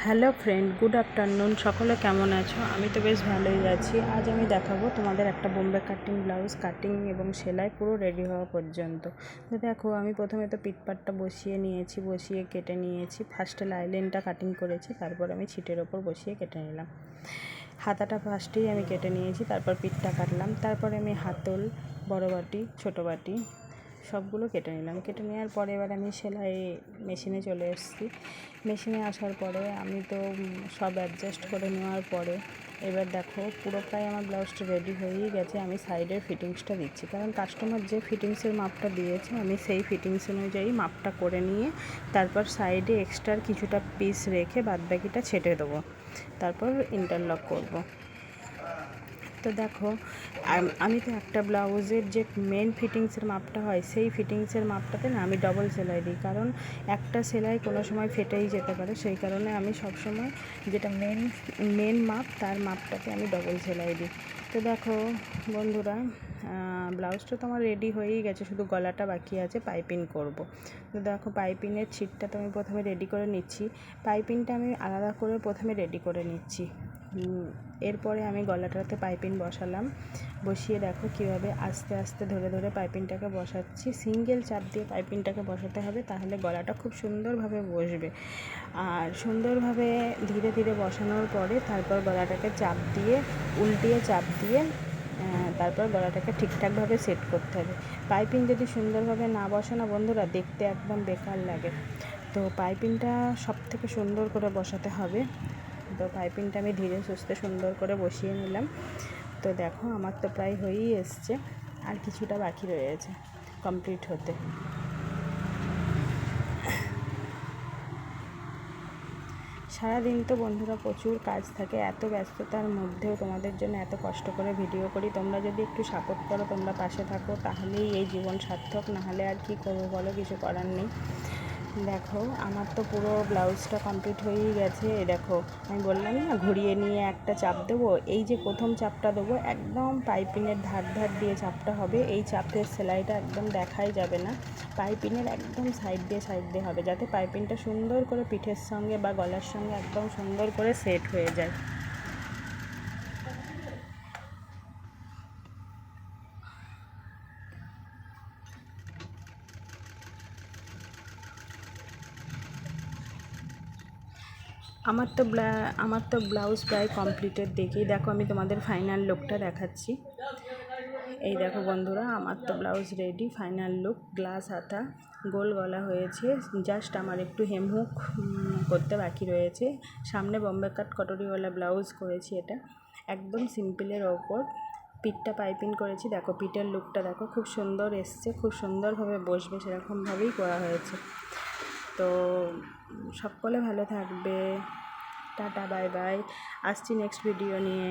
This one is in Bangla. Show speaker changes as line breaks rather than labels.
Hello friend, good afternoon. সকলে কেমন আছো? আমি তো বেশ ভালোই আছি। আজ আমি দেখাবো তোমাদের একটা বোম্বে কাটিং ব্লাউজ কাটিং এবং সেলাই পুরো রেডি হওয়া পর্যন্ত। তো দেখো, আমি প্রথমে তো পিটপাটটা বসিয়ে কেটে নিয়েছি। ফার্স্টে লাইলেনটা কাটিং করেছি, তারপর আমি ছিটের ওপর বসিয়ে কেটে নিলাম। হাতাটা ফার্স্টেই আমি কেটে নিয়েছি, তারপর পিঠটা কাটলাম। তারপরে আমি হাতল, বড় বাটি, ছোটো বাটি সবগুলো কেটে নিলাম। কেটে নেওয়ার পরে এবার আমি সেলাই মেশিনে চলে এসেছি। মেশিনে আসার পরে আমি তো সব অ্যাডজাস্ট করে নেওয়ার পরে এবার দেখো পুরো প্রায় আমার ব্লাউজটা রেডি হয়েই গেছে। আমি সাইডের ফিটিংসটা দিচ্ছি, কারণ কাস্টমার যে ফিটিংসের মাপটা দিয়েছে আমি সেই ফিটিংস অনুযায়ী মাপটা করে নিয়ে তারপর সাইডে এক্সট্রার কিছুটা পিস রেখে বাদবাকিটা ছেটে দেবো, তারপর ইন্টারলক করব। তো দেখো, আমি তো একটা ব্লাউজের যে মেন ফিটিংসের মাপটা হয় সেই ফিটিংসের মাপটাতে না আমি ডবল সেলাই দিই, কারণ একটা সেলাই কোনো সময় ফেটেই যেতে পারে। সেই কারণে আমি সবসময় যেটা মেন মাপ তার মাপটাতে আমি ডবল সেলাই দিই। তো দেখো বন্ধুরা, ব্লাউজটা তো আমার রেডি হয়েই গেছে, শুধু গলাটা বাকি আছে, পাইপিং করব। তো দেখো, পাইপিংয়ের ছিটটা তো আমি প্রথমে রেডি করে নিচ্ছি। পাইপিংটা আমি আলাদা করে প্রথমে রেডি করে নিচ্ছি। এরপরে আমি গলাটাতে পাইপিং বসালাম। বসিয়ে দেখো কীভাবে আস্তে আস্তে ধরে ধরে পাইপিংটাকে বসাচ্ছি। সিঙ্গেল চাপ দিয়ে পাইপিংটাকে বসাতে হবে, তাহলে গলাটা খুব সুন্দরভাবে বসবে। আর সুন্দরভাবে ধীরে ধীরে বসানোর পরে তারপর গলাটাকে উল্টিয়ে চাপ দিয়ে তারপর গলাটাকে ঠিকঠাকভাবে সেট করতে হবে। পাইপিং যদি সুন্দরভাবে না বসানো বন্ধুরা, দেখতে একদম বেকার লাগে। তো পাইপিংটা সব থেকে সুন্দর করে বসাতে হবে। তো পাইপিংটা আমি ধীরে সুস্থে সুন্দর করে বসিয়ে নিলাম। তো দেখো, আমার তো প্রায় হয়েই এসছে, আর কিছুটা বাকি রয়েছে কমপ্লিট হতে। সারাদিন তো বন্ধুরা প্রচুর কাজ থাকে, এত ব্যস্ততার মধ্যেও তোমাদের জন্য এত কষ্ট করে ভিডিও করি। তোমরা যদি একটু সাপোর্ট করো, তোমরা পাশে থাকো, তাহলেই এই জীবন সার্থক। নাহলে আর কি করবো বলো, কিছু করার নেই। দেখো, আমার তো পুরো ব্লাউজটা কমপ্লিট হয়েই গেছে। দেখো, আমি বললাম না ঘুরিয়ে নিয়ে একটা চাপ দেবো। এই যে প্রথম চাপটা দেবো, একদম পাইপিংয়ের ধার দিয়ে চাপটা হবে। এই চাপের সেলাইটা একদম দেখাই যাবে না, পাইপিংয়ের একদম সাইড দিয়ে হবে, যাতে পাইপিংটা সুন্দর করে পিঠের সঙ্গে বা গলার সঙ্গে একদম সুন্দর করে সেট হয়ে যায়। আমার তো ব্লাউজ প্রায় কমপ্লিটের দেখেই দেখো, আমি তোমাদের ফাইনাল লুকটা দেখাচ্ছি। এই দেখো বন্ধুরা, আমার তো blouse ready, final look. Glass হাতা, গোল গলা হয়েছে, জাস্ট আমার একটু হেমহুক করতে বাকি রয়েছে। সামনে বম্বে কাট কটরিওয়ালা ব্লাউজ করেছি, এটা একদম সিম্পলের ওপর। পিঠটা পাইপিং করেছি। দেখো পিঠের লুকটা দেখো, খুব সুন্দর এসছে, খুব সুন্দরভাবে বসবে সেরকমভাবেই করা হয়েছে। তো সকলে ভালো থাকবে, টাটা, বাই বাই। আসছি নেক্সট ভিডিও নিয়ে।